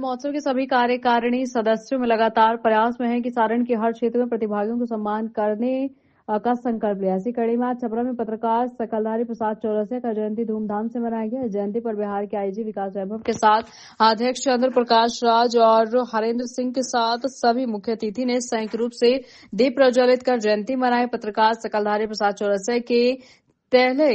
महोत्सव के सभी कार्यकारिणी सदस्यों में लगातार प्रयास में है कि सारण के हर क्षेत्र में प्रतिभागियों को सम्मान करने का संकल्प लिया। इसी कड़ी में आज छपरा में पत्रकार सकलधारी प्रसाद चौरसिया का जयंती धूमधाम से मनाया गया। इस जयंती पर बिहार के आईजी विकास वैभव के साथ अध्यक्ष चंद्र प्रकाश राज और हरेंद्र सिंह के साथ सभी मुख्य अतिथि ने संयुक्त रूप से दीप प्रज्वलित कर जयंती मनाई। पत्रकार सकलधारी प्रसाद चौरसिया के पहले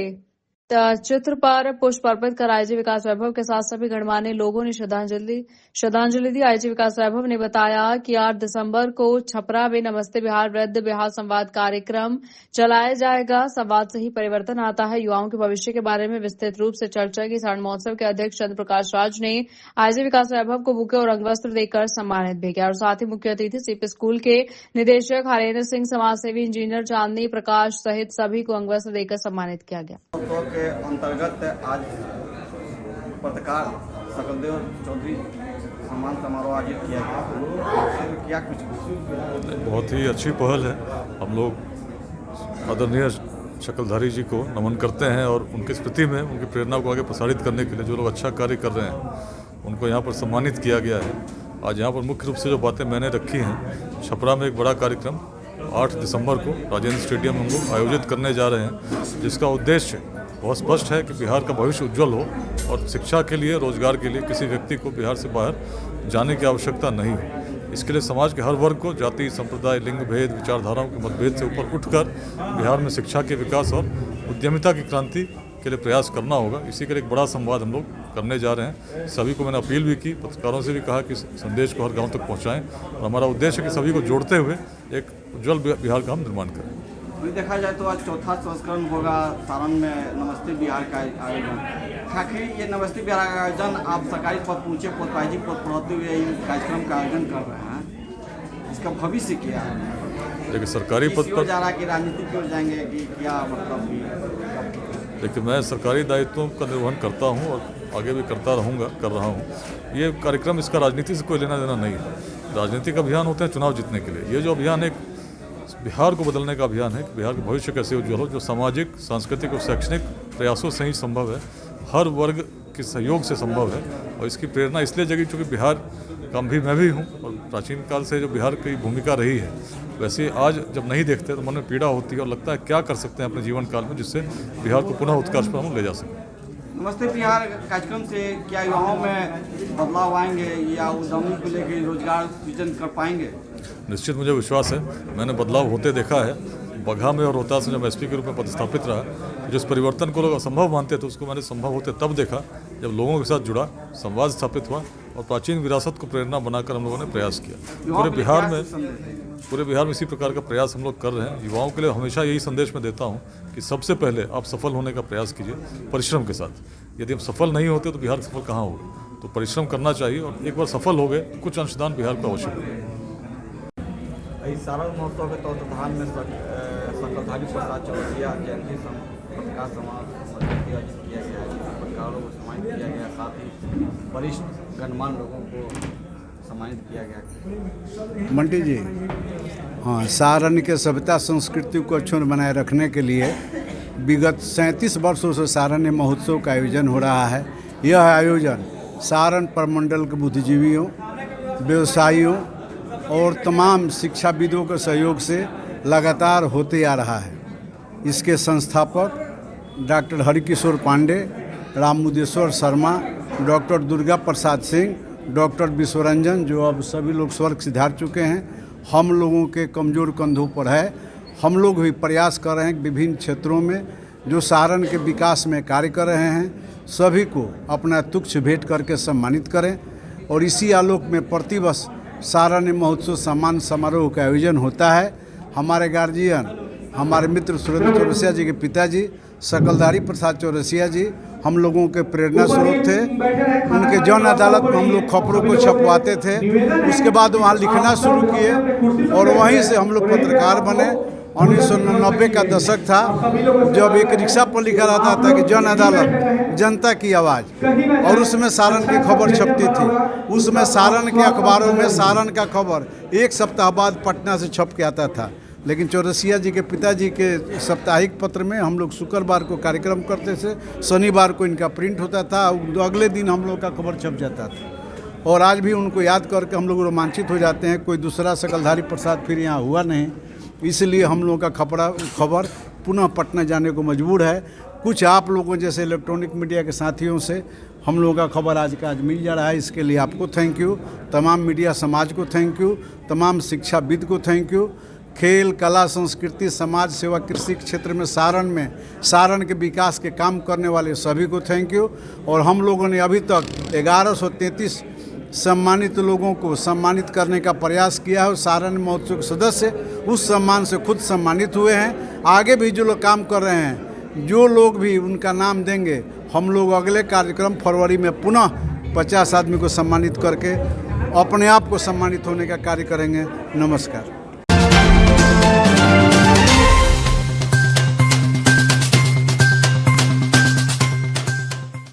चित्र पर पुष्प अर्पित कर आईजी विकास वैभव के साथ सभी गणमान्य लोगों ने श्रद्धांजलि दी। आईजी विकास वैभव ने बताया कि 8 दिसंबर को छपरा में नमस्ते बिहार वृद्ध बिहार संवाद कार्यक्रम चलाया जाएगा। संवाद से ही परिवर्तन आता है। युवाओं के भविष्य के बारे में विस्तृत रूप से चर्चा की। सारण महोत्सव के अध्यक्ष चंद्र प्रकाश राज ने आईजी विकास वैभव को बुके और अंगवस्त्र देकर सम्मानित भी किया और साथ ही मुख्य अतिथि सीपी स्कूल के निदेशक हरेंद्र सिंह, समाजसेवी इंजीनियर चांदनी प्रकाश सहित सभी को अंगवस्त्र देकर सम्मानित किया गया। के अंतर्गत आज पत्रकार सकलदेव चौधरी सम्मान समारोह आयोजित किया गया। क्या कुछ बहुत ही अच्छी पहल है। हम लोग आदरणीय शकलधारी जी को नमन करते हैं और उनकी स्मृति में उनकी प्रेरणा को आगे प्रसारित करने के लिए जो लोग अच्छा कार्य कर रहे हैं उनको यहाँ पर सम्मानित किया गया है। आज यहाँ पर मुख्य रूप से जो बातें मैंने रखी हैं, छपरा में एक बड़ा कार्यक्रम 8 दिसंबर को राजेंद्र स्टेडियम में हम लोग आयोजित करने जा रहे हैं, जिसका उद्देश्य बहुत स्पष्ट है कि बिहार का भविष्य उज्जवल हो और शिक्षा के लिए, रोजगार के लिए किसी व्यक्ति को बिहार से बाहर जाने की आवश्यकता नहीं हो। इसके लिए समाज के हर वर्ग को जाति, संप्रदाय, लिंग भेद, विचारधाराओं के मतभेद से ऊपर उठकर बिहार में शिक्षा के विकास और उद्यमिता की क्रांति के लिए प्रयास करना होगा। इसी के लिए एक बड़ा संवाद हम लोग करने जा रहे हैं। सभी को मैंने अपील भी की, पत्रकारों से भी कहा कि संदेश को हर गाँव तक पहुँचाएँ और हमारा उद्देश्य है कि सभी को जोड़ते हुए एक उज्ज्वल बिहार का हम निर्माण करें। अभी देखा जाए तो आज चौथा संस्करण होगा सारण में नमस्ते बिहार का आयोजन। आखिर ये नमस्ते बिहार का आयोजन आप सरकारी पद पूछे पद आईजी पद पर होते हुए कार्यक्रम का आयोजन कर रहे हैं, इसका भविष्य क्या है? देखिए सरकारी पद पर जा रहा कि राजनीति की ओर जाएंगे कि क्या मतलब? देखिए मैं सरकारी दायित्वों का निर्वहन करता हूँ और आगे भी कर रहा हूँ। ये कार्यक्रम इसका राजनीति से कोई लेना देना नहीं है। राजनीतिक अभियान होते हैं चुनाव जीतने के लिए। ये जो अभियान एक बिहार को बदलने का अभियान है कि बिहार का भविष्य कैसे उज्जवल हो, जो सामाजिक, सांस्कृतिक और शैक्षणिक प्रयासों से ही संभव है, हर वर्ग के सहयोग से संभव है। और इसकी प्रेरणा इसलिए जगी क्योंकि बिहार का भी मैं भी हूँ और प्राचीन काल से जो बिहार की भूमिका रही है, वैसे आज जब नहीं देखते तो मन में पीड़ा होती है और लगता है क्या कर सकते हैं अपने जीवन काल में जिससे बिहार को पुनः उत्कर्ष पर हम ले जा सकें। नमस्ते बिहार कार्यक्रम से क्या युवाओं में बदलाव आएंगे या उद्यमी को लेकर रोजगार सृजन कर पाएंगे? निश्चित मुझे विश्वास है। मैंने बदलाव होते देखा है। बगहा में और रोहतास में जब एसपी के रूप में पदस्थापित रहा, जिस परिवर्तन को लोग असंभव मानते थे उसको मैंने संभव होते तब देखा जब लोगों के साथ जुड़ा, संवाद स्थापित हुआ और प्राचीन विरासत को प्रेरणा बनाकर हम लोगों ने प्रयास किया। पूरे बिहार में इसी प्रकार का प्रयास हम लोग कर रहे हैं। युवाओं के लिए हमेशा यही संदेश मैं देता हूँ कि सबसे पहले आप सफल होने का प्रयास कीजिए परिश्रम के साथ। यदि हम सफल नहीं होते तो बिहार सफल कहाँ होगा? तो परिश्रम करना चाहिए और एक बार सफल हो गए तो कुछ अंशदान बिहार को अवश्य होगा। सारण महोत्सव के तत्वाधान में सकलधारी प्रसाद चौरसिया जयंती पत्रकार समारोह आयोजित किया गया है। पत्रकारों को सम्मानित किया गया, साथ ही वरिष्ठ गणमान्य लोगों को सम्मानित किया गया। मंटी जी, हाँ, सारण के सभ्यता संस्कृति को अक्षुण्ण बनाए रखने के लिए विगत 37 वर्षों से सारण महोत्सव का आयोजन हो रहा है। यह आयोजन सारण प्रमंडल के बुद्धिजीवियों, व्यवसायियों और तमाम शिक्षाविदों के सहयोग से लगातार होते आ रहा है। इसके संस्थापक doctor Harikishore Pandey, राममुदेश्वर Sharma, doctor Durga Prasad Singh, doctor Biswaranjan, जो अब सभी लोग स्वर्ग सिधार चुके हैं, हम लोगों के कमज़ोर कंधों पर है। हम लोग भी प्रयास कर रहे हैं विभिन्न क्षेत्रों में जो सारण के विकास में कार्य कर रहे हैं, सभी को अपना तुच्छ भेंट करके सम्मानित करें। और इसी आलोक में प्रतिवर्ष सारण महोत्सव सम्मान समारोह का आयोजन होता है। हमारे गार्जियन, हमारे मित्र सुरेंद्र चौरसिया जी के पिताजी सकलधारी प्रसाद चौरसिया जी हम लोगों के प्रेरणा स्रोत थे। उनके जन अदालत में हम लोग खबरों को छपवाते थे। उसके बाद वहाँ लिखना शुरू किए और वहीं से हम लोग पत्रकार बने। 1990 का दशक था जब एक रिक्शा पर लिखा रहता था कि जन अदालत जनता की आवाज़, और उसमें सारण की खबर छपती थी। उसमें सारण के अखबारों में सारण का खबर एक सप्ताह बाद पटना से छप के आता था। लेकिन चौरसिया जी के पिताजी के साप्ताहिक पत्र में हम लोग शुक्रवार को कार्यक्रम करते थे, शनिवार को इनका प्रिंट होता था, अगले दिन हम लोग का खबर छप जाता था। और आज भी उनको याद करके हम लोग रोमांचित हो जाते हैं। कोई दूसरा शकलधारी प्रसाद फिर यहाँ हुआ नहीं, इसलिए हम लोगों का खबर पुनः पटना जाने को मजबूर है। कुछ आप लोगों जैसे इलेक्ट्रॉनिक मीडिया के साथियों से हम लोगों का खबर आज का आज मिल जा रहा है। इसके लिए आपको थैंक यू, तमाम मीडिया समाज को थैंक यू, तमाम शिक्षाविद को थैंक यू। खेल, कला, संस्कृति, समाज सेवा, कृषि क्षेत्र में सारण के विकास के काम करने वाले सभी को थैंक यू। और हम लोगों ने अभी तक 1133 सम्मानित लोगों को सम्मानित करने का प्रयास किया है। सारण महोत्सव के सदस्य उस सम्मान से खुद सम्मानित हुए हैं। आगे भी जो लोग काम कर रहे हैं, जो लोग भी उनका नाम देंगे, हम लोग अगले कार्यक्रम फरवरी में पुनः 50 आदमी को सम्मानित करके अपने आप को सम्मानित होने का कार्य करेंगे। नमस्कार।